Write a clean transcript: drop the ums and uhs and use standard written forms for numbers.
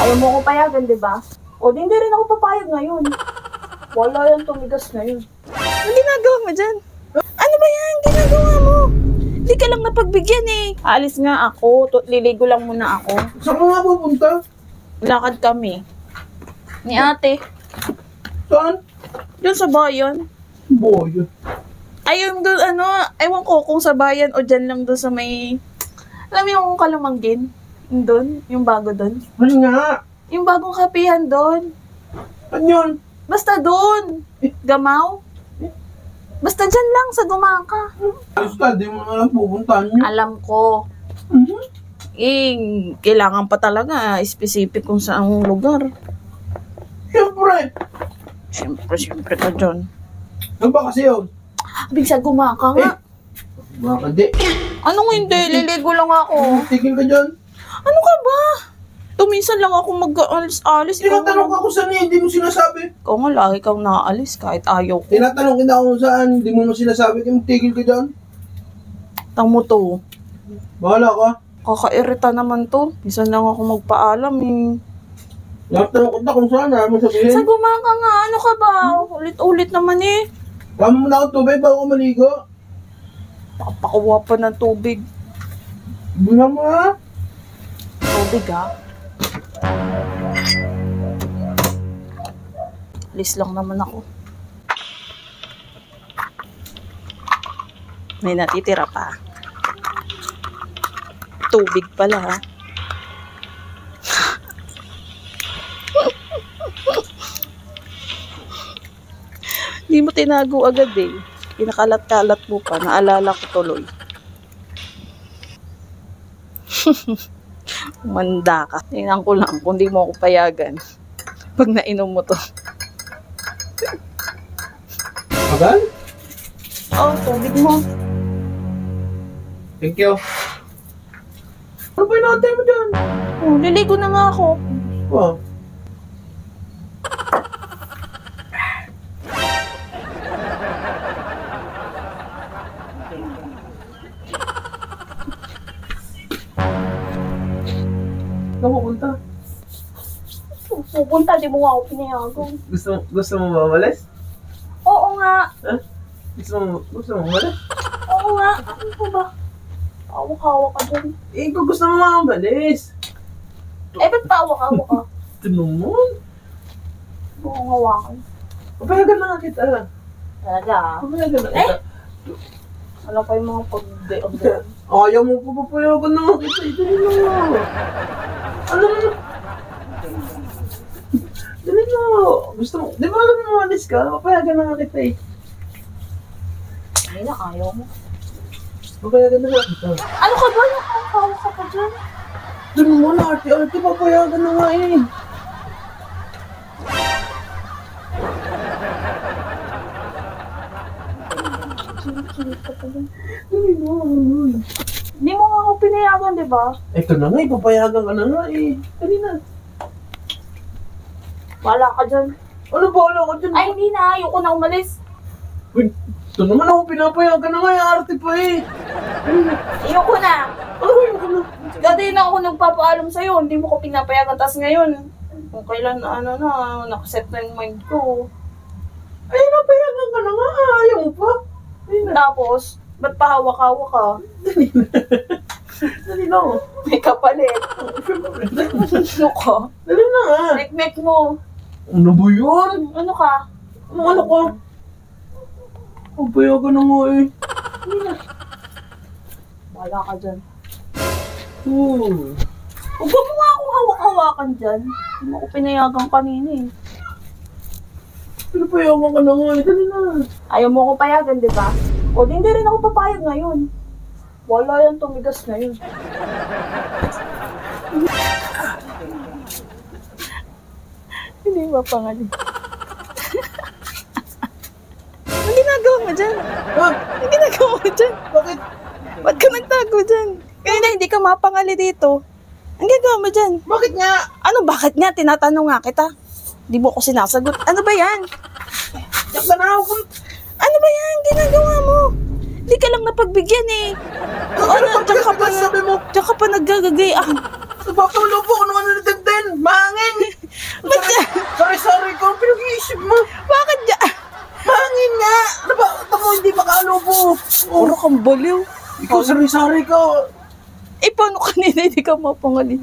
Ayaw mo ko payagan, di ba? O, di hindi rin ako papayag ngayon. Wala yan, tumigas na yun. Ang ginagawa mo dyan? Ano ba yan? Ginagawa mo? Hindi ka lang napagbigyan eh. Aalis nga ako. Liligo lang muna ako. Saan ka nga pupunta? Lakad kami. Ni ate. Saan? Doon sa bayan. Boy. Ayun doon, ewan ko kung sa bayan o dyan lang doon sa may... Alam mo yung Kalumanggin? Doon, yung bago doon. Ano nga? Yung bagong kapihan doon. Ano yun? Basta doon. Gamaw. Basta dyan lang sa Gumaka. Ayos ka, di mo na lang pupuntahan niyo. Alam ko. Kailangan pa talaga specific kung saang lugar. Siyempre. Siyempre ka dyan. Ano ba kasi yun? Abig sa Gumaka nga. Baka di. Anong hindi? Liligo lang ako. Tigil ka dyan. Ano ka ba? Tuminsan lang ako mag-alis-alis. Tinatanong ka kung saan eh, hindi mo sinasabi. Ikaw nga, lagi kang naalis kahit ayaw ko. Tinatanong kita kung saan, hindi mo naman sinasabi. Kaya tigil ka dyan. Tang mo to. Bahala ka. Kakairita naman to. Minsan lang ako magpaalam eh. Tinatanong kita kung saan, ayaw mo sabihin. Sa Gumaka nga, ano ka ba? Ulit-ulit naman eh. Tama mo na ako tubig bago ka maligo. Papakuha pa ng tubig. Bula mo ha. Tubig ha? Alis lang naman ako. May natitira pa. Tubig pala ha. Hindi mo tinago agad eh. Pinakalat-kalat mo pa. Naalala ko tuloy. Umanda ka. Tingnan ko lang kung di mo ako payagan. Pag nainom mo to. Agal? Oh, tubig mo. Thank you. Ano ba inaantay mo dyan? Oh, liligo na nga ako. Wow. Saan pupunta? Pupunta, di mo nga ako pinayagan. Gusto mo mamalis? Oo nga. Ha? Gusto mo mamalis? Oo nga. Ano ko ba? Hawak-hawak ka dyan. Eh, kung gusto mo mamalis. Eh, ba't pa hawak-hawak ka? Ito naman. Mukhang hawakan. Papayagan na nga kita. Talaga ah. Papayagan na kita. Alam pa yung mga pag-day-of-day. Ayaw mo pa papayagan na nga kita. Ito na nga. Ano na? Dali na. Gusto mo. Di ba alam mo mamalis ka? Papayagan na nga kita eh. Ay na, ayaw mo. Papayagan na nga kita. Ano ka ba? Hawak ka pa dyan. Doon mo na, arte-arte, papayagan na nga eh. Sulit ka pa dyan. Dali na. Hindi mo nga ako pinayagan, di ba? Ito na nga eh, papayagan ka na nga eh. Dali na. Wala ka dyan. Ano ba, wala ka dyan? Ay, hindi na. Ayoko na umalis. Uy, ito naman ako, pinapayagan na nga eh, arte pa eh. Ayoko na. Ay, ako na. Dati na ako nagpapaalam sa'yo. Hindi mo ko pinapayagan. Tapos ngayon, kung kailan, nakaset na yung mind ko. Ay, napayagan ka na nga, ayaw mo pa. Tapos, ba't pa hawak-hawak ka? Dali na. May kapalit. Ano ka? Dali na nga. Mek-mek mo. Ano ba yun? Ano ka? Ano ka? Papayagan na nga eh. Wala ka dyan. Oo. Huwag mo nga akong hawak-hawakan dyan. Hindi mo ko pinayagan kanina eh. Pinapayagan ka na nga eh. Dali na. Ayaw mo ko payagan, di ba? O, di hindi rin ako papayag ngayon. Wala yan, tumigas na yun. Hindi ba pangalan? Ang ginagawa mo dyan? Ha? Ang ginagawa mo dyan? Bakit? Ba't ka nagtago dyan? Kanina hindi ka mapangali dito. Ang gagawa mo dyan? Bakit nga? Ano, bakit nga? Tinatanong nga kita. Hindi mo ko sinasagot. Ano ba yan? Diyak ka na ako. Ano ba yan? Ginagawa mo? Hindi ka lang napagbigyan eh. Ano, diyan ka pa sabi mo? Diyan ka pa naggagagay. Ah, Napapaulo po kung ano nalagdag din. Mahangin. pinag-iisip mo? Bakit dyan? Hangin nga! Ano ba? Tamo, hindi makalubo. Puro kang baliw. Ikaw, sari-sari ka. Eh, paano kanina hindi ka mapangali?